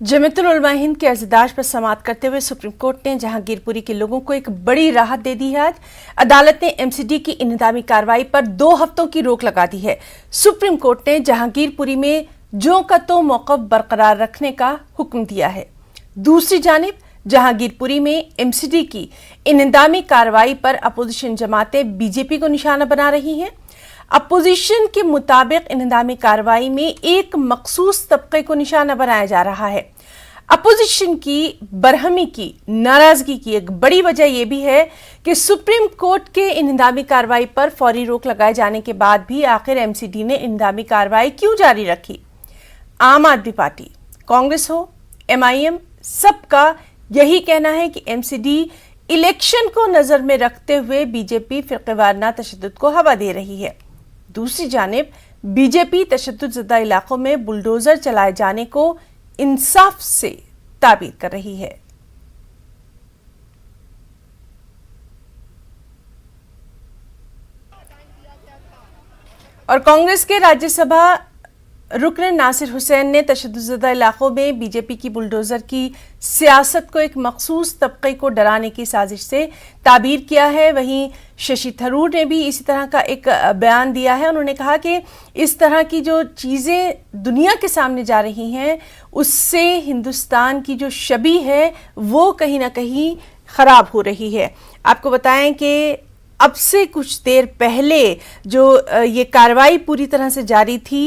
जमीयतुल उलमा हिंद के अर्जदाश पर समाअत करते हुए सुप्रीम कोर्ट ने जहांगीरपुरी के लोगों को एक बड़ी राहत दे दी है। आज अदालत ने एमसीडी की इंतजामी कार्रवाई पर 2 हफ्तों की रोक लगा दी है। सुप्रीम कोर्ट ने जहांगीरपुरी में जो का तो मौक़िफ़ बरकरार रखने का हुक्म दिया है। दूसरी जानिब जहांगीरपुरी में एमसीडी की इंतजामी कार्रवाई पर अपोजिशन जमातें बीजेपी को निशाना बना रही हैं। अपोजिशन के मुताबिक इंतजामी कार्रवाई में एक मखसूस तबके को निशाना बनाया जा रहा है। अपोजिशन की बरहमी की नाराजगी की एक बड़ी वजह यह भी है कि सुप्रीम कोर्ट के इंतजामी कार्रवाई पर फौरी रोक लगाए जाने के बाद भी आखिर एमसीडी ने इंतजामी कार्रवाई क्यों जारी रखी। आम आदमी पार्टी, कांग्रेस हो, एमआईएम, सबका यही कहना है कि एमसीडी इलेक्शन को नजर में रखते हुए बीजेपी फिरक़ेवाराना तशद्दुद को हवा दे रही है। दूसरी जानिब बीजेपी तशद्दुद-ज़दा इलाकों में बुलडोजर चलाए जाने को इंसाफ से ताबीर कर रही है। और कांग्रेस के राज्यसभा रुकन नासिर हुसैन ने तशद्दुद-ज़दा इलाकों में बीजेपी की बुलडोजर की सियासत को एक मखसूस तबके को डराने की साजिश से ताबीर किया है। वहीं शशि थरूर ने भी इसी तरह का एक बयान दिया है। उन्होंने कहा कि इस तरह की जो चीज़ें दुनिया के सामने जा रही हैं उससे हिंदुस्तान की जो छवि है वो कहीं ना कहीं ख़राब हो रही है। आपको बताएं कि अब से कुछ देर पहले जो ये कार्रवाई पूरी तरह से जारी थी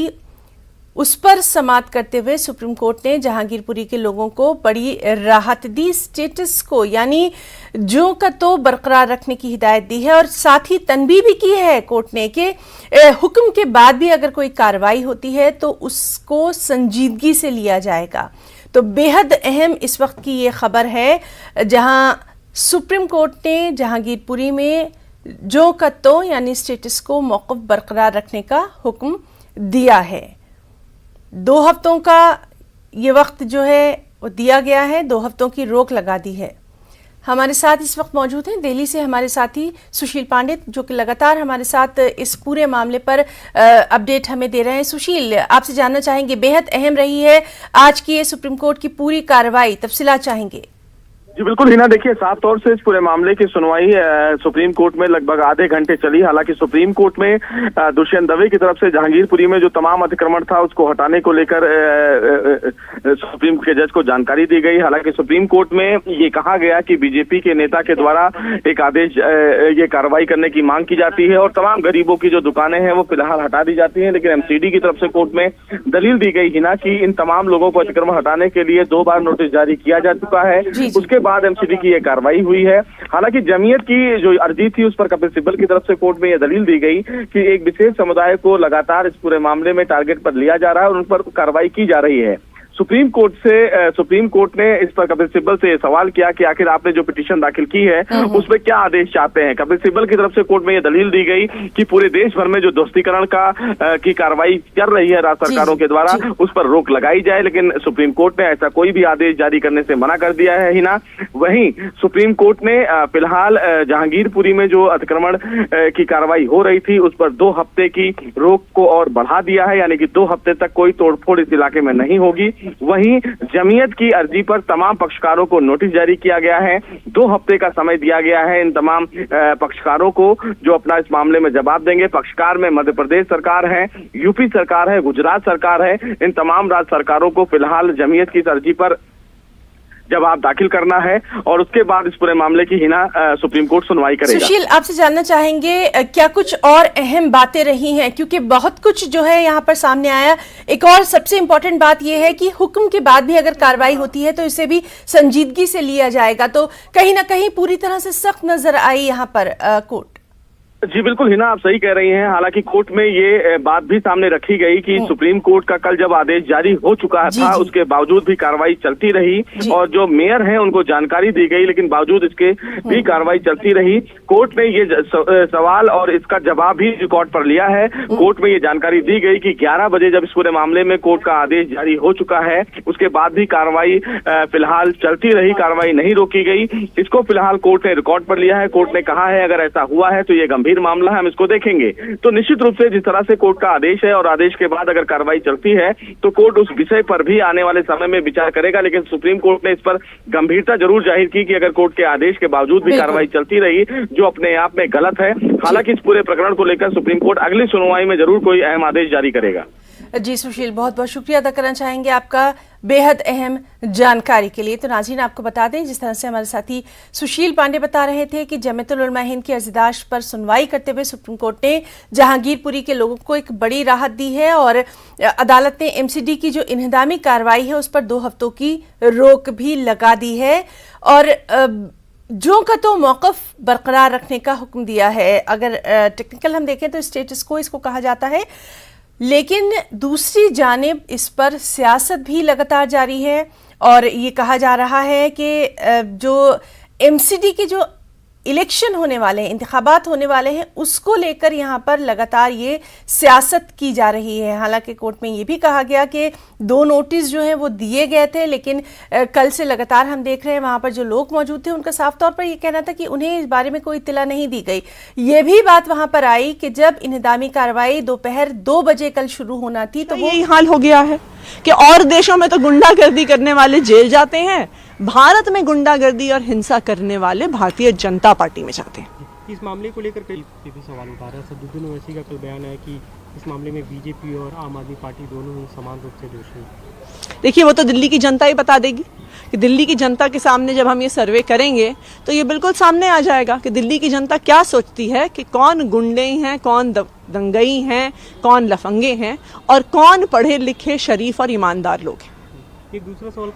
उस पर समाअत करते हुए सुप्रीम कोर्ट ने जहांगीरपुरी के लोगों को बड़ी राहत दी। स्टेटस को यानी जो का तो बरकरार रखने की हिदायत दी है और साथ ही तनबीह भी की है कोर्ट ने कि हुक्म के बाद भी अगर कोई कार्रवाई होती है तो उसको संजीदगी से लिया जाएगा। तो बेहद अहम इस वक्त की ये खबर है जहां सुप्रीम कोर्ट ने जहांगीरपुरी में जो का तो यानी स्टेटस को मौक़िफ़ बरकरार रखने का हुक्म दिया है। 2 हफ्तों का ये वक्त जो है वो दिया गया है, 2 हफ्तों की रोक लगा दी है। हमारे साथ इस वक्त मौजूद हैं दिल्ली से हमारे साथी सुशील पांडे जो कि लगातार हमारे साथ इस पूरे मामले पर अपडेट हमें दे रहे हैं। सुशील, आपसे जानना चाहेंगे, बेहद अहम रही है आज की ये सुप्रीम कोर्ट की पूरी कार्रवाई, तफसीलात चाहेंगे। जी बिल्कुल हिना, देखिए साफ तौर से इस पूरे मामले की सुनवाई सुप्रीम कोर्ट में लगभग आधे घंटे चली। हालांकि सुप्रीम कोर्ट में दुष्यंत दवे की तरफ से जहांगीरपुरी में जो तमाम अतिक्रमण था उसको हटाने को लेकर सुप्रीम के जज को जानकारी दी गई। हालांकि सुप्रीम कोर्ट में ये कहा गया कि बीजेपी के नेता के द्वारा एक आदेश ये कार्रवाई करने की मांग की जाती है और तमाम गरीबों की जो दुकानें हैं वो फिलहाल हटा दी जाती है। लेकिन एमसीडी की तरफ से कोर्ट में दलील दी गई हिना कि इन तमाम लोगों को अतिक्रमण हटाने के लिए 2 बार नोटिस जारी किया जा चुका है। उसके बाद एमसीडी की यह कार्रवाई हुई है। हालांकि जमीयत की जो अर्जी थी उस पर कपिल सिब्बल की तरफ से कोर्ट में यह दलील दी गई कि एक विशेष समुदाय को लगातार इस पूरे मामले में टारगेट पर लिया जा रहा है और उन पर कार्रवाई की जा रही है। सुप्रीम कोर्ट ने इस पर कपिल सिब्बल से सवाल किया कि आखिर आपने जो पिटीशन दाखिल की है उसमें क्या आदेश चाहते हैं। कपिल सिब्बल की तरफ से कोर्ट में यह दलील दी गई कि पूरे देश भर में जो दोस्तीकरण की कार्रवाई कर रही है राज्य सरकारों के द्वारा उस पर रोक लगाई जाए। लेकिन सुप्रीम कोर्ट ने ऐसा कोई भी आदेश जारी करने से मना कर दिया है हिना। वहीं सुप्रीम कोर्ट ने फिलहाल जहांगीरपुरी में जो अतिक्रमण की कार्रवाई हो रही थी उस पर 2 हफ्ते की रोक को और बढ़ा दिया है, यानी कि 2 हफ्ते तक कोई तोड़फोड़ इस इलाके में नहीं होगी। वहीं जमीयत की अर्जी पर तमाम पक्षकारों को नोटिस जारी किया गया है। 2 हफ्ते का समय दिया गया है इन तमाम पक्षकारों को जो अपना इस मामले में जवाब देंगे। पक्षकार में मध्य प्रदेश सरकार है, यूपी सरकार है, गुजरात सरकार है। इन तमाम राज्य सरकारों को फिलहाल जमीयत की अर्जी पर जवाब दाखिल करना है और उसके बाद इस पूरे मामले की हिना सुप्रीम कोर्ट सुनवाई करेगा। सुशील, आपसे जानना चाहेंगे क्या कुछ और अहम बातें रही हैं, क्योंकि बहुत कुछ जो है यहाँ पर सामने आया। एक और सबसे इम्पोर्टेंट बात यह है कि हुक्म के बाद भी अगर कार्रवाई होती है तो इसे भी संजीदगी से लिया जाएगा। तो कहीं ना कहीं पूरी तरह से सख्त नजर आई यहाँ पर कोर्ट। जी बिल्कुल हिना, आप सही कह रही हैं। हालांकि कोर्ट में ये बात भी सामने रखी गई कि सुप्रीम कोर्ट का कल जब आदेश जारी हो चुका था उसके बावजूद भी कार्रवाई चलती रही और जो मेयर हैं उनको जानकारी दी गई, लेकिन बावजूद इसके भी कार्रवाई चलती रही। कोर्ट ने ये सवाल और इसका जवाब भी रिकॉर्ड पर लिया है। कोर्ट में ये जानकारी दी गई कि 11 बजे जब इस पूरे मामले में कोर्ट का आदेश जारी हो चुका है उसके बाद भी कार्रवाई फिलहाल चलती रही, कार्रवाई नहीं रोकी गई। इसको फिलहाल कोर्ट ने रिकॉर्ड पर लिया है। कोर्ट ने कहा है अगर ऐसा हुआ है तो ये गंभीर गंभीर मामला है, हम इसको देखेंगे। तो निश्चित रूप से जिस तरह से कोर्ट का आदेश है और आदेश के बाद अगर कार्रवाई चलती है तो कोर्ट उस विषय पर भी आने वाले समय में विचार करेगा, लेकिन सुप्रीम कोर्ट ने इस पर गंभीरता जरूर जाहिर की कि अगर कोर्ट के आदेश के बावजूद भी कार्रवाई चलती रही, जो अपने आप में गलत है। हालांकि इस पूरे प्रकरण को लेकर सुप्रीम कोर्ट अगली सुनवाई में जरूर कोई अहम आदेश जारी करेगा। जी सुशील, बहुत बहुत शुक्रिया अदा करना चाहेंगे आपका बेहद अहम जानकारी के लिए। तो नाज़रीन, आपको बता दें, जिस तरह से हमारे साथी सुशील पांडे बता रहे थे कि जमीयतुल उलमा हिंद की अर्ज़दाश्त पर सुनवाई करते हुए सुप्रीम कोर्ट ने जहांगीरपुरी के लोगों को एक बड़ी राहत दी है और अदालत ने एमसीडी की जो इन्हदामी कार्रवाई है उस पर 2 हफ्तों की रोक भी लगा दी है और जो का तो मौक़िफ़ बरकरार रखने का हुक्म दिया है। अगर टेक्निकल हम देखें तो स्टेटस को इसको कहा जाता है, लेकिन दूसरी जानिब इस पर सियासत भी लगातार जारी है और ये कहा जा रहा है कि जो एमसीडी के जो इलेक्शन होने वाले हैं, इंतखाबात होने वाले हैं, उसको लेकर यहाँ पर लगातार ये सियासत की जा रही है। हालांकि कोर्ट में ये भी कहा गया कि 2 नोटिस जो हैं वो दिए गए थे, लेकिन कल से लगातार हम देख रहे हैं वहाँ पर जो लोग मौजूद थे उनका साफ तौर पर ये कहना था कि उन्हें इस बारे में कोई इत्तला नहीं दी गई। ये भी बात वहाँ पर आई कि जब इन्हदामी कार्रवाई दोपहर 2 बजे कल शुरू होना थी तो यही हाल हो गया है कि और देशों में तो गुंडागर्दी करने वाले जेल जाते हैं, भारत में गुंडागर्दी और हिंसा करने वाले भारतीय जनता पार्टी में जाते हैं। इस मामले को लेकर कई भी सवाल उठा रहा है। सदुद्दीन ओवैसी का कल बयान है कि इस मामले में बीजेपी और आम आदमी पार्टी दोनों ही समान रूप से दोषी हैं। देखिए, वो तो दिल्ली की जनता ही बता देगी कि दिल्ली की जनता के सामने जब हम ये सर्वे करेंगे तो ये बिल्कुल सामने आ जाएगा कि दिल्ली की जनता क्या सोचती है कि कौन गुंडे हैं, कौन दंगई हैं, कौन लफंगे हैं और कौन पढ़े लिखे शरीफ और ईमानदार लोग हैं। एक दूसरा सवाल,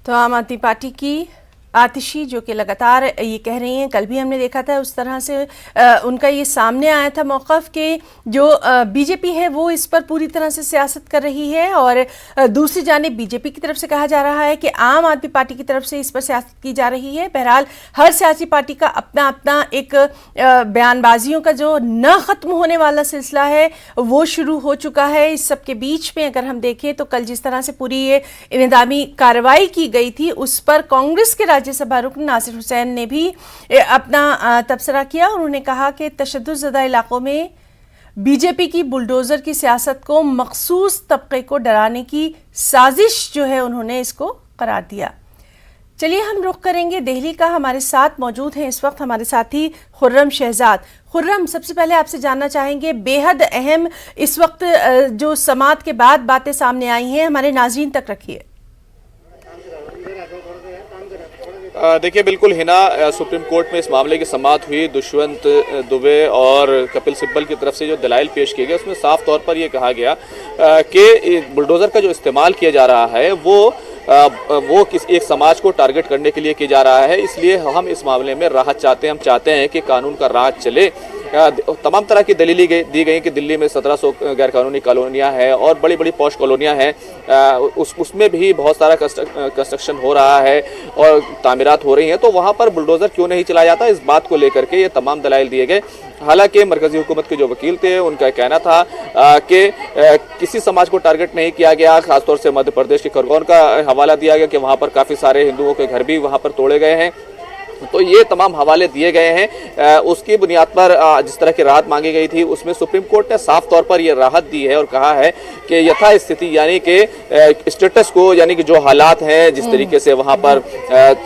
तो आम आदमी पार्टी की आतिशी जो कि लगातार ये कह रही हैं, कल भी हमने देखा था उस तरह से उनका ये सामने आया था मौक़िफ़ के जो बीजेपी है वो इस पर पूरी तरह से सियासत कर रही है और दूसरी जानिब बीजेपी की तरफ से कहा जा रहा है कि आम आदमी पार्टी की तरफ से इस पर सियासत की जा रही है। बहरहाल हर सियासी पार्टी का अपना अपना एक बयानबाजियों का जो न ख़त्म होने वाला सिलसिला है वो शुरू हो चुका है। इस सब के बीच में अगर हम देखें तो कल जिस तरह से पूरी ये इंतज़ामी कार्रवाई की गई थी उस पर कांग्रेस के राज्यसभा रुकन नासिर हुसैन ने भी अपना तबसरा किया। उन्होंने कहा कि तशद्दुद इलाकों में बीजेपी की बुलडोजर की सियासत को मखसूस तबके को डराने की साजिश जो है उन्होंने इसको करार दिया। चलिए हम रुख करेंगे दिल्ली का। हमारे साथ मौजूद हैं इस वक्त हमारे साथी खुर्रम शहजाद। खुर्रम, सबसे पहले आपसे जानना चाहेंगे, बेहद अहम इस वक्त जो समाअत के बाद बातें सामने आई हैं, हमारे नाज़रीन तक रखिए। देखिए, बिल्कुल हिना, सुप्रीम कोर्ट में इस मामले की समाअत हुई। दुष्यंत दुबे और कपिल सिब्बल की तरफ से जो दलाइल पेश किए गए उसमें साफ तौर पर यह कहा गया कि बुलडोजर का जो इस्तेमाल किया जा रहा है वो किस एक समाज को टारगेट करने के लिए किया जा रहा है। इसलिए हम इस मामले में राहत चाहते हैं। हम चाहते हैं कि कानून का राज चले। तमाम तरह की दलीलें दी गई कि दिल्ली में 1700 गैरकानूनी कॉलोनियां हैं और बड़ी बड़ी पॉश कॉलोनियां हैं, उसमें भी बहुत सारा कंस्ट्रक्शन हो रहा है और तामीरात हो रही हैं, तो वहां पर बुलडोजर क्यों नहीं चलाया जाता, इस बात को लेकर के ये तमाम दलाइल दिए गए। हालांकि मरकजी हुकूमत के जो वकील थे उनका कहना था कि किसी समाज को टारगेट नहीं किया गया। खासतौर से मध्य प्रदेश के खरगोन का हवाला दिया गया कि वहां पर काफी सारे हिंदुओं के घर भी वहां पर तोड़े गए हैं। तो ये तमाम हवाले दिए गए हैं। उसकी बुनियाद पर जिस तरह की राहत मांगी गई थी उसमें सुप्रीम कोर्ट ने साफ तौर पर यह राहत दी है और कहा है कि यथा स्थिति यानी कि स्टेटस को, यानी कि जो हालात हैं, जिस तरीके से वहां पर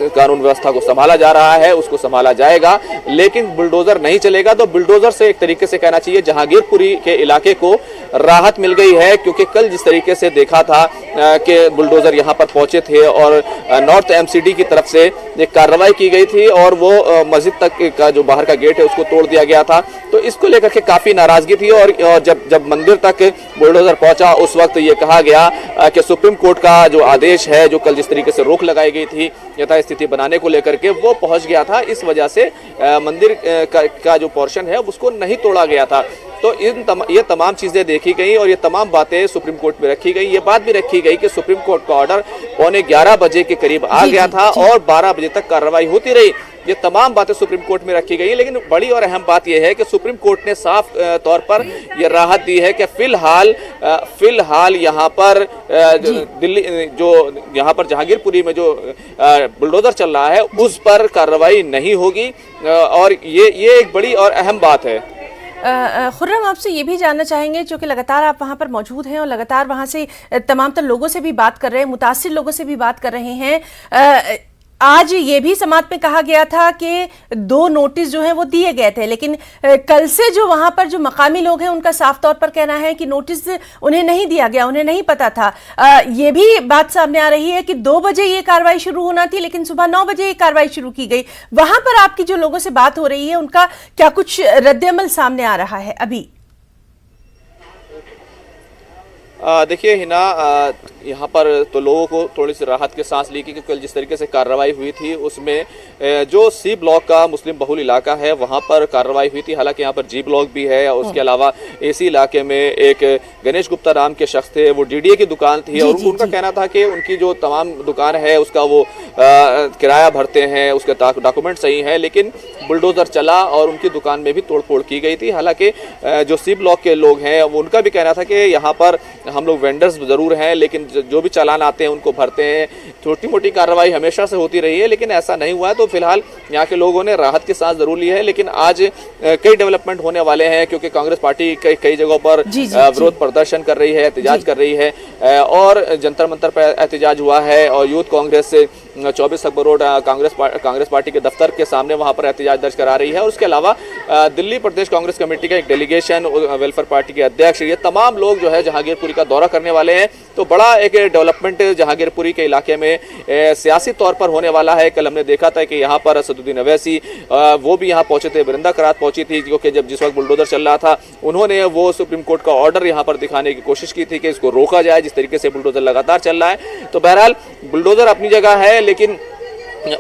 कानून व्यवस्था को संभाला जा रहा है उसको संभाला जाएगा, लेकिन बुलडोजर नहीं चलेगा। तो बुलडोजर से एक तरीके से कहना चाहिए जहांगीरपुरी के इलाके को राहत मिल गई है, क्योंकि कल जिस तरीके से देखा था कि बुलडोजर यहाँ पर पहुंचे थे और नॉर्थ एमसीडी की तरफ से एक कार्रवाई की गई थी और वो मस्जिद तक का जो बाहर का गेट है उसको तोड़ दिया गया था, तो इसको लेकर के काफी नाराजगी थी। और जब मंदिर तक बुलडोजर पहुंचा उस वक्त ये कहा गया कि सुप्रीम कोर्ट का जो आदेश है, जो कल जिस तरीके से रोक लगाई गई थी यथा स्थिति बनाने को लेकर के, वो पहुंच गया था। इस वजह से मंदिर का जो पोर्शन है उसको नहीं तोड़ा गया था। तो ये तमाम चीजें देखी गई और ये तमाम बातें सुप्रीम कोर्ट में रखी गई। ये बात भी रखी गई कि सुप्रीम कोर्ट का ऑर्डर 11:15 बजे के करीब आ गया था और 12 बजे तक कार्रवाई होती रही। ये तमाम बातें सुप्रीम कोर्ट में रखी गई, लेकिन बड़ी और अहम बात यह है कि सुप्रीम कोर्ट ने साफ तौर पर यह राहत दी है कि फिलहाल यहाँ पर दिल्ली जो यहाँ पर जहांगीरपुरी में जो बुलडोजर चल रहा है उस पर कार्रवाई नहीं होगी और ये एक बड़ी और अहम बात है। खुर्रम, आपसे ये भी जानना चाहेंगे, जो कि लगातार आप वहां पर मौजूद हैं और लगातार वहां से तमाम तर लोगों से भी बात कर रहे हैं, मुतासिर लोगों से भी बात कर रहे हैं। आज ये भी समात में कहा गया था कि 2 नोटिस जो हैं वो दिए गए थे, लेकिन कल से जो वहां पर जो मकामी लोग हैं उनका साफ तौर पर कहना है कि नोटिस उन्हें नहीं दिया गया, उन्हें नहीं पता था। ये भी बात सामने आ रही है कि 2 बजे ये कार्रवाई शुरू होना थी, लेकिन सुबह 9 बजे ये कार्रवाई शुरू की गई। वहां पर आपकी जो लोगों से बात हो रही है उनका क्या कुछ रद्द-ए-अमल सामने आ रहा है अभी? देखिए हिना, यहाँ पर तो लोगों को थोड़ी सी राहत की सांस ली, क्योंकि कल जिस तरीके से कार्रवाई हुई थी उसमें जो सी ब्लॉक का मुस्लिम बहुल इलाका है वहाँ पर कार्रवाई हुई थी। हालांकि यहाँ पर जी ब्लॉक भी है और उसके अलावा एसी इलाके में एक गणेश गुप्ता नाम के शख्स थे, वो डीडीए की दुकान थी और उनका कहना था कि उनकी जो तमाम दुकान है उसका वो किराया भरते हैं, उसके डॉक्यूमेंट सही है, लेकिन बुलडोजर चला और उनकी दुकान में भी तोड़फोड़ की गई थी। हालांकि जो सी ब्लॉक के लोग हैं उनका भी कहना था कि यहाँ पर हम लोग वेंडर्स जरूर हैं, लेकिन जो भी चालान आते हैं उनको भरते हैं। छोटी मोटी कार्रवाई हमेशा से होती रही है, लेकिन ऐसा नहीं हुआ है। तो फिलहाल यहाँ के लोगों ने राहत की सांस जरूर ली है, लेकिन आज कई डेवलपमेंट होने वाले हैं, क्योंकि कांग्रेस पार्टी कई जगहों पर विरोध प्रदर्शन कर रही है, एहतजाज कर रही है और जंतर मंतर पर एहतजाज हुआ है और यूथ कांग्रेस से 24 अक्टूबर रोड कांग्रेस पार्टी के दफ्तर के सामने वहां पर एहतजाज दर्ज करा रही है। और उसके अलावा दिल्ली प्रदेश कांग्रेस कमेटी का एक डेलीगेशन, वेलफेयर पार्टी के अध्यक्ष, ये तमाम लोग जो है जहांगीरपुरी का दौरा करने वाले हैं। तो बड़ा एक डेवलपमेंट जहांगीरपुरी के इलाके में सियासी तौर पर होने वाला है। कल हमने देखा था कि यहाँ पर असदुद्दीन अवैसी वो भी यहाँ पहुंचे थे, वृंदा करात पहुंची थी, क्योंकि जब जिस वक्त बुलडोजर चल रहा था उन्होंने वो सुप्रीम कोर्ट का ऑर्डर यहाँ पर दिखाने की कोशिश की थी कि इसको रोका जाए, जिस तरीके से बुलडोजर लगातार चल रहा है। तो बहरहाल बुलडोजर अपनी जगह है, लेकिन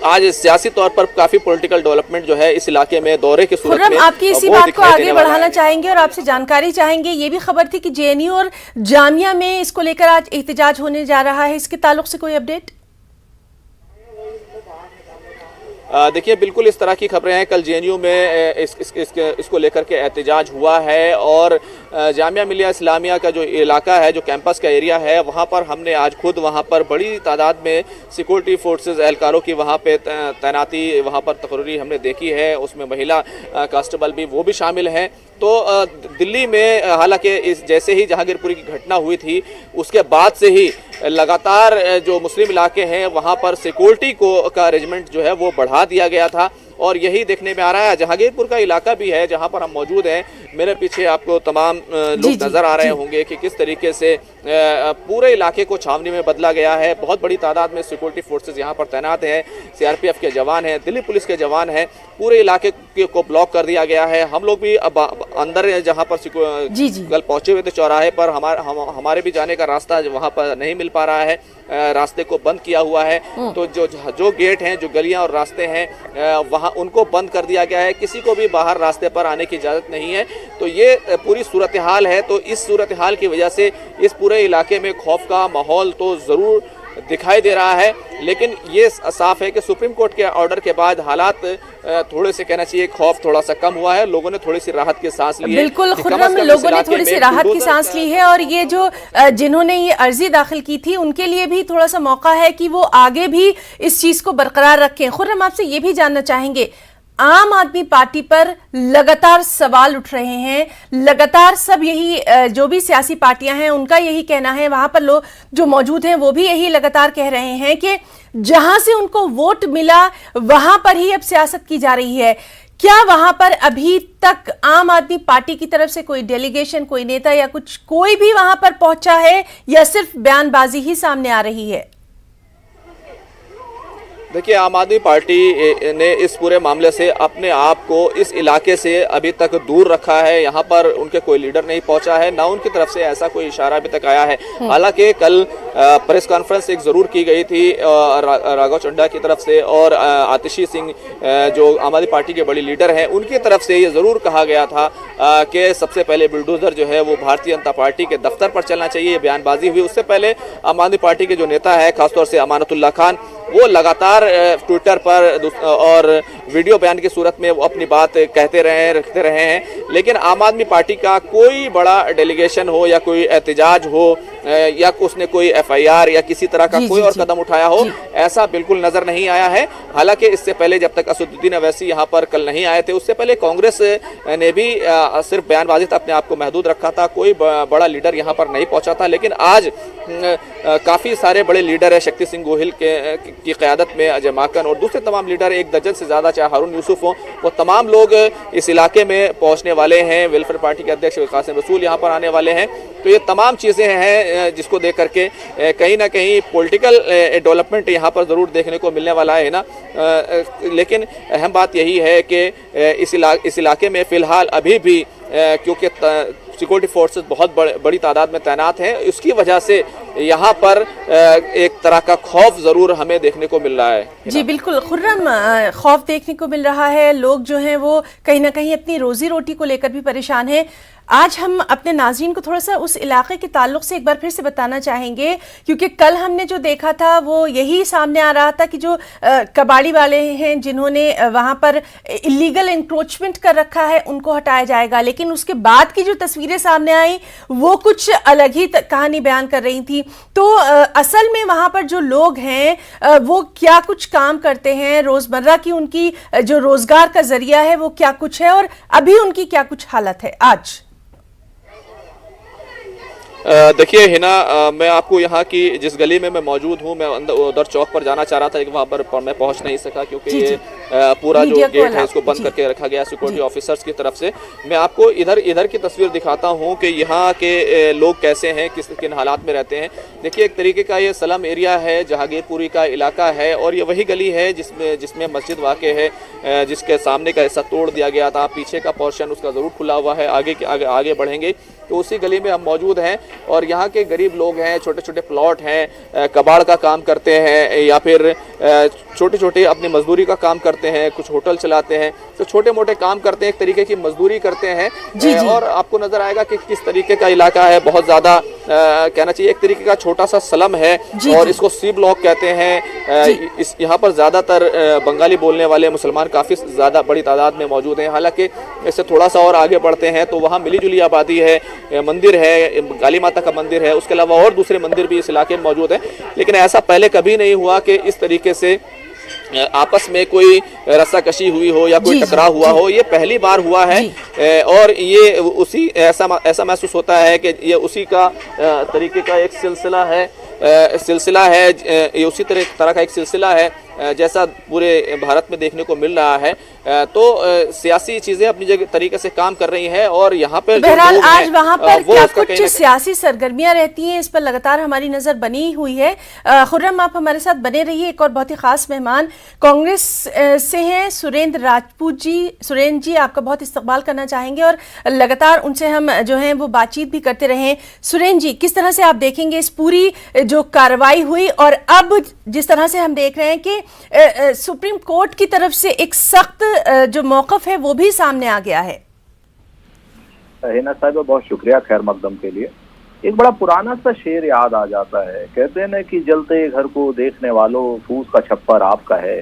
आज सियासी तौर पर काफी पॉलिटिकल डेवलपमेंट जो है इस इलाके में दौरे की सूरत में आपकी इसी बात को आगे बढ़ाना चाहेंगे और आपसे जानकारी चाहेंगे। ये भी खबर थी कि जेएनयू और जामिया में इसको लेकर आज एहतजाज होने जा रहा है, इसके ताल्लुक से कोई अपडेट? देखिए, बिल्कुल इस तरह की खबरें हैं। कल जेएनयू में इसको लेकर के एहतजाज हुआ है और जामिया मिलिया इस्लामिया का जो इलाका है, जो कैंपस का एरिया है, वहाँ पर हमने आज खुद वहाँ पर बड़ी तादाद में सिक्योरिटी फोर्सेस एहलकारों की वहाँ पे तैनाती वहाँ पर तकरीरी हमने देखी है। उसमें महिला कांस्टेबल भी वो भी शामिल हैं। तो दिल्ली में हालांकि इस जैसे ही जहांगीरपुरी की घटना हुई थी उसके बाद से ही लगातार जो मुस्लिम इलाके हैं वहाँ पर सिक्योरिटी का अरेंजमेंट जो है वो बढ़ा दिया गया था और यही देखने में आ रहा है। जहांगीरपुर का इलाका भी है जहां पर हम मौजूद हैं। मेरे पीछे आपको तमाम लोग नजर आ रहे होंगे कि किस तरीके से पूरे इलाके को छावनी में बदला गया है। बहुत बड़ी तादाद में सिक्योरिटी फोर्सेस यहां पर तैनात हैं, सीआरपीएफ के जवान हैं, दिल्ली पुलिस के जवान हैं। पूरे इलाके को ब्लॉक कर दिया गया है। हम लोग भी अब अंदर जहां पर कल पहुंचे हुए थे चौराहे पर, हमारे भी जाने का रास्ता वहां पर नहीं मिल पा रहा है, रास्ते को बंद किया हुआ है। तो जो गेट हैं, जो गलियां और रास्ते हैं वहां उनको बंद कर दिया गया है। किसी को भी बाहर रास्ते पर आने की इजाजत नहीं है। तो ये पूरी सूरत हाल है। तो इस सूरत हाल की वजह से इस पूरे इलाके में खौफ का माहौल तो जरूर दिखाई दे रहा है, लेकिन ये साफ है कि सुप्रीम कोर्ट के ऑर्डर के बाद हालात थोड़े से कहना चाहिए खौफ थोड़ा सा कम हुआ है। लोगों ने थोड़ी सी राहत की सांस ली है। बिल्कुल खुर्रम, लोगों ने थोड़ी सी राहत की सांस ली है और ये जो जिन्होंने ये अर्जी दाखिल की थी उनके लिए भी थोड़ा सा मौका है कि वो आगे भी इस चीज को बरकरार रखें। खुर्रम, आपसे ये भी जानना चाहेंगे, आम आदमी पार्टी पर लगातार सवाल उठ रहे हैं, लगातार सब यही जो भी सियासी पार्टियां हैं उनका यही कहना है, वहां पर लोग जो मौजूद हैं वो भी यही लगातार कह रहे हैं कि जहां से उनको वोट मिला वहां पर ही अब सियासत की जा रही है। क्या वहां पर अभी तक आम आदमी पार्टी की तरफ से कोई डेलीगेशन, कोई नेता या कोई भी वहां पर पहुंचा है या सिर्फ बयानबाजी ही सामने आ रही है? देखिए, आम आदमी पार्टी ने इस पूरे मामले से अपने आप को इस इलाके से अभी तक दूर रखा है। यहाँ पर उनके कोई लीडर नहीं पहुंचा है, ना उनकी तरफ से ऐसा कोई इशारा अभी तक आया है। हालांकि कल प्रेस कॉन्फ्रेंस एक जरूर की गई थी राघव चड्ढा की तरफ से और आतिशी सिंह जो आम आदमी पार्टी के बड़ी लीडर हैं, उनकी तरफ से ये जरूर कहा गया था कि सबसे पहले बुलडोजर जो है वो भारतीय जनता पार्टी के दफ्तर पर चलना चाहिए। ये बयानबाजी हुई। उससे पहले आम आदमी पार्टी के जो नेता है, खासतौर से अमानतुल्लाह खान, वो लगातार ट्विटर पर और वीडियो बयान की सूरत में वो अपनी बात रखते रहे हैं। लेकिन आम आदमी पार्टी का कोई बड़ा डेलीगेशन हो या कोई एहतजाज हो या उसने कोई FIR या किसी तरह का कोई और कदम उठाया हो, ऐसा बिल्कुल नजर नहीं आया है। हालांकि इससे पहले जब तक असदुद्दीन अवैसी यहाँ पर कल नहीं आए थे, उससे पहले कांग्रेस ने भी सिर्फ बयानबाजी तक अपने आप को महदूद रखा था। कोई बड़ा लीडर यहाँ पर नहीं पहुंचा था। लेकिन आज काफी सारे बड़े लीडर है, शक्ति सिंह गोहिल की क़यादत में अजय माकन और दूसरे तमाम लीडर, एक दर्जन से ज्यादा, चाहे हारून यूसुफ हो, वो तमाम लोग इस इलाके में पहुंचने वाले हैं। वेलफेयर पार्टी के अध्यक्ष कासिम रसूल यहाँ पर आने वाले हैं। तो ये तमाम चीजें हैं जिसको देख करके कहीं ना कहीं पॉलिटिकल डेवलपमेंट यहाँ पर जरूर देखने को मिलने वाला है ना। लेकिन अहम बात यही है कि इस इलाके में फिलहाल अभी भी क्योंकि सिक्योरिटी फोर्सेस बहुत बड़ी तादाद में तैनात हैं, उसकी वजह से यहाँ पर एक तरह का खौफ जरूर हमें देखने को मिल रहा है। जी बिल्कुल खुर्रम, खौफ देखने को मिल रहा है। लोग जो हैं वो कहीं ना कहीं अपनी रोजी रोटी को लेकर भी परेशान हैं। आज हम अपने नाज़रीन को थोड़ा सा उस इलाके के ताल्लुक से एक बार फिर से बताना चाहेंगे, क्योंकि कल हमने जो देखा था वो यही सामने आ रहा था कि जो कबाड़ी वाले हैं जिन्होंने वहाँ पर इलीगल इंक्रोचमेंट कर रखा है, उनको हटाया जाएगा। लेकिन उसके बाद की जो तस्वीरें सामने आई वो कुछ अलग ही कहानी बयान कर रही थी। तो असल में वहाँ पर जो लोग हैं वो क्या कुछ काम करते हैं, रोज़मर्रा की उनकी जो रोज़गार का जरिया है वो क्या कुछ है, और अभी उनकी क्या कुछ हालत है आज। देखिए हिना, मैं आपको यहाँ की जिस गली में मैं मौजूद हूँ, मैं उधर चौक पर जाना चाह रहा था, वहाँ पर मैं पहुँच नहीं सका क्योंकि ये पूरा जो गेट है इसको बंद करके रखा गया सिक्योरिटी ऑफिसर्स की तरफ से। मैं आपको इधर की तस्वीर दिखाता हूँ कि यहाँ के लोग कैसे हैं, किन हालात में रहते हैं। देखिए, एक तरीके का ये स्लम एरिया है, जहांगीरपुरी का इलाका है, और ये वही गली है जिसमें मस्जिद वाक़े है, जिसके सामने का हिस्सा तोड़ दिया गया था। पीछे का पोर्शन उसका ज़रूर खुला हुआ है। आगे बढ़ेंगे तो उसी गली में हम मौजूद हैं, और यहाँ के गरीब लोग हैं, छोटे छोटे प्लॉट हैं, कबाड़ का काम करते हैं या फिर छोटे छोटे अपनी मजदूरी का काम करते हैं, कुछ होटल चलाते हैं, तो छोटे मोटे काम करते हैं, एक तरीके की मजदूरी करते हैं। और आपको नजर आएगा कि किस तरीके का इलाका है, बहुत ज्यादा कहना चाहिए एक तरीके का छोटा सा स्लम है, और इसको सी ब्लॉक कहते हैं। यहाँ पर ज्यादातर बंगाली बोलने वाले मुसलमान काफी ज्यादा बड़ी तादाद में मौजूद हैं। हालांकि इससे थोड़ा सा और आगे बढ़ते हैं तो वहाँ मिली जुली आबादी है, मंदिर है, काली माता का मंदिर है, उसके अलावा और दूसरे मंदिर भी इस इलाके में मौजूद हैं। लेकिन ऐसा पहले कभी नहीं हुआ कि इस तरीके से आपस में कोई रस्साकशी हुई हो या कोई टकराव हुआ हो। ये पहली बार हुआ है, और ये उसी ऐसा महसूस होता है कि ये उसी का तरीके का एक सिलसिला है, ये उसी तरह का एक सिलसिला है जैसा पूरे भारत में देखने को मिल रहा है। तो सियासी चीजें अपनी जगह तरीके से काम कर रही हैं, और यहाँ पे बहरहाल आज वहाँ पर क्या कुछ सियासी सरगर्मियां रहती हैं, इस पर लगातार हमारी नजर बनी हुई है। खुर्रम, आप हमारे साथ बने रहिए। एक और बहुत ही खास मेहमान कांग्रेस से हैं सुरेंद्र राजपूत जी। सुरेंद्र जी, आपका बहुत इस्तकबाल करना चाहेंगे और लगातार उनसे हम जो है वो बातचीत भी करते रहे। सुरेंद्र जी, किस तरह से आप देखेंगे इस पूरी जो कार्रवाई हुई, और अब जिस तरह से हम देख रहे हैं कि सुप्रीम कोर्ट की तरफ से एक सख्त जो मौक़िफ़ है वो भी सामने आ गया है। हिना साहब, बहुत शुक्रिया खैर मकदम के लिए। एक बड़ा पुराना सा शेर याद आ जाता है, कहते हैं ना कि जलते घर को देखने वालों फूस का छप्पर आपका है,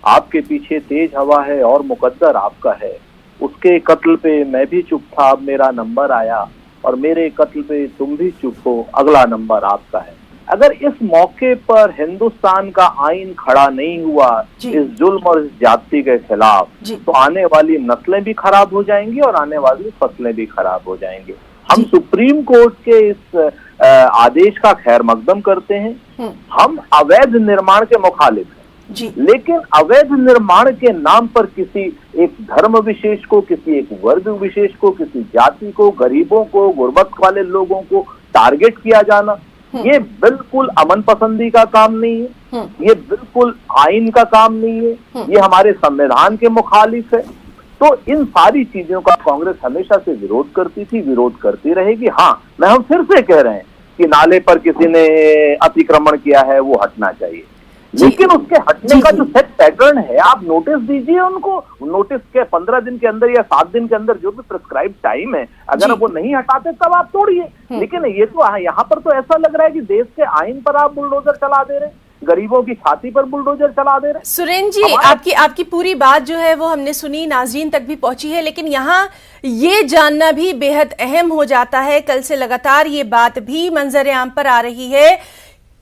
आपके पीछे तेज हवा है और मुकद्दर आपका है। उसके कत्ल पे मैं भी चुप था, अब मेरा नंबर आया, और मेरे कत्ल पे तुम भी चुप हो, अगला नंबर आपका है। अगर इस मौके पर हिंदुस्तान का आईन खड़ा नहीं हुआ इस जुल्म और इस जाति के खिलाफ, तो आने वाली नस्लें भी खराब हो जाएंगी और आने वाली फसलें भी खराब हो जाएंगी। हम सुप्रीम कोर्ट के इस आदेश का खैर मकदम करते हैं। हम अवैध निर्माण के मुखालिफ हैं, लेकिन अवैध निर्माण के नाम पर किसी एक धर्म विशेष को, किसी एक वर्ग विशेष को, किसी जाति को, गरीबों को, गुर्बत वाले लोगों को टारगेट किया जाना, ये बिल्कुल अमन पसंदी का काम नहीं है। ये बिल्कुल आइन का काम नहीं है, ये हमारे संविधान के मुखालिफ है। तो इन सारी चीजों का कांग्रेस हमेशा से विरोध करती थी, विरोध करती रहेगी। हाँ, मैं हम फिर से कह रहे हैं कि नाले पर किसी ने अतिक्रमण किया है, वो हटना चाहिए, लेकिन उसके हटने का जो सेट पैटर्न है, आप नोटिस दीजिए उनको। नोटिस के 15 दिन के अंदर या 7 दिन के अंदर जो भी प्रिस्क्राइब टाइम है, अगर वो नहीं हटाते तब आप तोड़िए। लेकिन ये तो यहाँ पर तो ऐसा लग रहा है कि देश के आइन पर आप बुलडोजर चला दे रहे हैं, गरीबों की छाती पर बुलडोजर चला दे रहे हैं। सुरेंद्र जी, आपकी पूरी बात जो है वो हमने सुनी, नाज़रीन तक भी पहुंची है, लेकिन यहाँ ये जानना भी बेहद अहम हो जाता है। कल से लगातार ये बात भी मंजर आम पर आ रही है,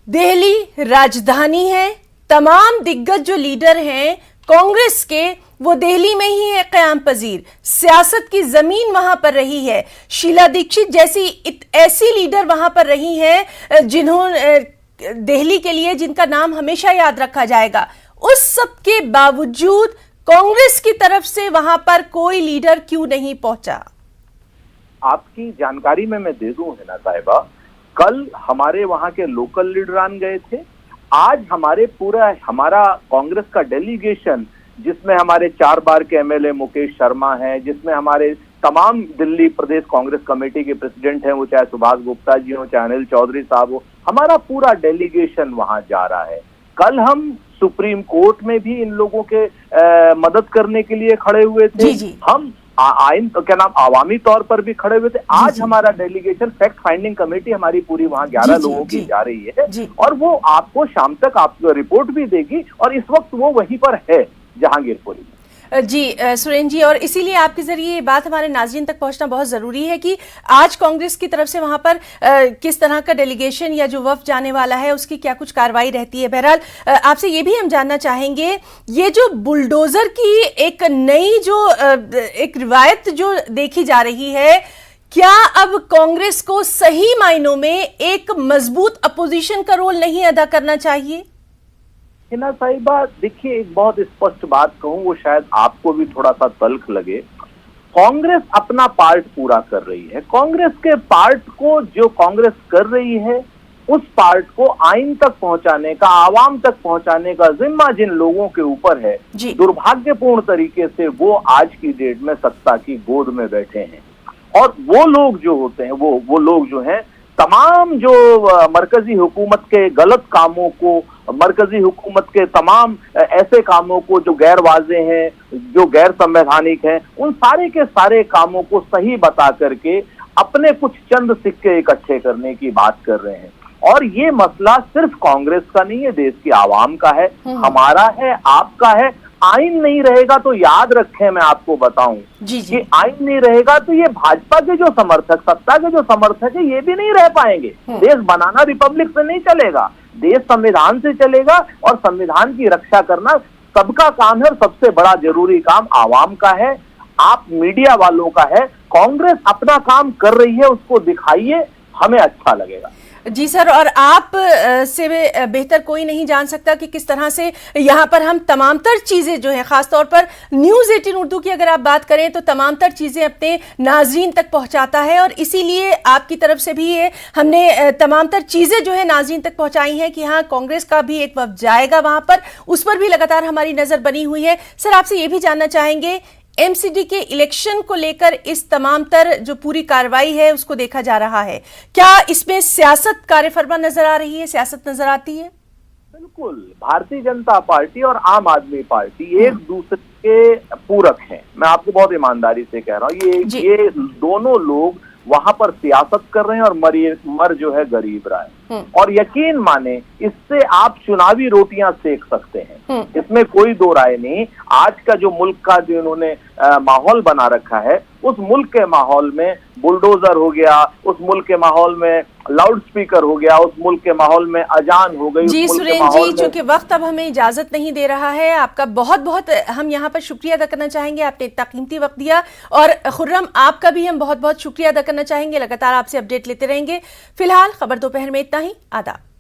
दिल्ली राजधानी है, तमाम दिग्गज जो लीडर हैं कांग्रेस के वो दिल्ली में ही है क़याम पजीर, सियासत की जमीन वहां पर रही है। शीला दीक्षित जैसी ऐसी लीडर वहां पर रही हैं जिन्होंने दिल्ली के लिए जिनका नाम हमेशा याद रखा जाएगा। उस सब के बावजूद कांग्रेस की तरफ से वहां पर कोई लीडर क्यों नहीं पहुंचा? आपकी जानकारी में मैं दे दूं हिना साहिबा, कल हमारे वहां के लोकल लीडरान गए थे। आज हमारा कांग्रेस का डेलीगेशन, जिसमें हमारे 4 बार के एमएलए मुकेश शर्मा हैं, जिसमें हमारे तमाम दिल्ली प्रदेश कांग्रेस कमेटी के प्रेसिडेंट हैं, वो चाहे सुभाष गुप्ता जी हो, चाहे अनिल चौधरी साहब हो, हमारा पूरा डेलीगेशन वहां जा रहा है। कल हम सुप्रीम कोर्ट में भी इन लोगों के मदद करने के लिए खड़े हुए थे। हम आइन क्या नाम आवामी तौर पर भी खड़े हुए थे। आज हमारा डेलीगेशन फैक्ट फाइंडिंग कमेटी हमारी पूरी वहां 11 लोगों की जा रही है, और वो आपको शाम तक आपको रिपोर्ट भी देगी, और इस वक्त वो वहीं पर है जहांगीरपुरी में। जी सुरेंद्र जी, और इसीलिए आपके जरिए ये बात हमारे नाज़रीन तक पहुंचना बहुत ज़रूरी है कि आज कांग्रेस की तरफ से वहां पर किस तरह का डेलीगेशन या जो वफ़द जाने वाला है उसकी क्या कुछ कार्रवाई रहती है। बहरहाल आपसे ये भी हम जानना चाहेंगे, ये जो बुलडोज़र की एक नई जो एक रिवायत जो देखी जा रही है, क्या अब कांग्रेस को सही मायनों में एक मजबूत अपोजिशन का रोल नहीं अदा करना चाहिए? हिना साहिबा, देखिए, एक बहुत स्पष्ट बात कहूं, वो शायद आपको भी थोड़ा सा तल्ख लगे। कांग्रेस अपना पार्ट पूरा कर रही है। कांग्रेस के पार्ट को जो कांग्रेस कर रही है, उस पार्ट को आइन तक पहुंचाने का, आवाम तक पहुंचाने का जिम्मा जिन लोगों के ऊपर है, दुर्भाग्यपूर्ण तरीके से वो आज की डेट में सत्ता की गोद में बैठे हैं। और वो लोग जो होते हैं, वो लोग जो हैं, तमाम जो मरकजी हुकूमत के गलत कामों को, मरकजी हुकूमत के तमाम ऐसे कामों को जो गैर वाज़े हैं, जो गैर संवैधानिक हैं, उन सारे के सारे कामों को सही बता करके अपने कुछ चंद सिक्के इकट्ठे करने की बात कर रहे हैं। और ये मसला सिर्फ कांग्रेस का नहीं है, देश की आवाम का है, हमारा है, आपका है। आइन नहीं रहेगा तो याद रखें, मैं आपको बताऊं कि आइन नहीं रहेगा तो ये भाजपा के जो समर्थक, सत्ता के जो समर्थक है, ये भी नहीं रह पाएंगे। देश बनाना रिपब्लिक से नहीं चलेगा, देश संविधान से चलेगा, और संविधान की रक्षा करना सबका काम है, और सबसे बड़ा जरूरी काम आवाम का है, आप मीडिया वालों का है। कांग्रेस अपना काम कर रही है, उसको दिखाइए, हमें अच्छा लगेगा। जी सर, और आप से बेहतर कोई नहीं जान सकता कि किस तरह से यहाँ पर हम तमाम तर चीज़ें जो हैं, ख़ासतौर पर न्यूज़ 18 उर्दू की अगर आप बात करें तो तमाम तर चीज़ें अपने नाज़रीन तक पहुँचाता है, और इसीलिए आपकी तरफ से भी ये हमने तमाम तर चीज़ें जो है नाज़रीन तक पहुँचाई हैं कि हाँ, कांग्रेस का भी एक वक्त जाएगा वहाँ पर, उस पर भी लगातार हमारी नज़र बनी हुई है। सर, आपसे ये भी जानना चाहेंगे, एमसीडी के इलेक्शन को लेकर इस तमाम तर जो पूरी कार्रवाई है उसको देखा जा रहा है, क्या इसमें सियासत कार्यफरमा नजर आ रही है, सियासत नजर आती है? बिल्कुल, भारतीय जनता पार्टी और आम आदमी पार्टी एक दूसरे के पूरक हैं। मैं आपको बहुत ईमानदारी से कह रहा हूँ, ये दोनों लोग वहां पर सियासत कर रहे हैं, और मर जो है गरीब रहा है। और यकीन माने, इससे आप चुनावी रोटियां सेक सकते हैं, इसमें कोई दो राय नहीं। आज का जो मुल्क का जो इन्होंने माहौल बना रखा है, उस मुल्क के माहौल में बुलडोजर हो गया, उस मुल्क के माहौल में लाउड स्पीकर हो गया, उस मुल्क के माहौल में अजान हो गई। जी सुरेंद्र जी, चूंकि वक्त अब हमें इजाजत नहीं दे रहा है, आपका बहुत बहुत हम यहाँ पर शुक्रिया अदा करना चाहेंगे, आपने इतना कीमती वक्त दिया, और खुर्रम आपका भी हम बहुत बहुत शुक्रिया अदा करना चाहेंगे। लगातार आपसे अपडेट लेते रहेंगे। फिलहाल खबर दोपहर में इतना ही। आदाब।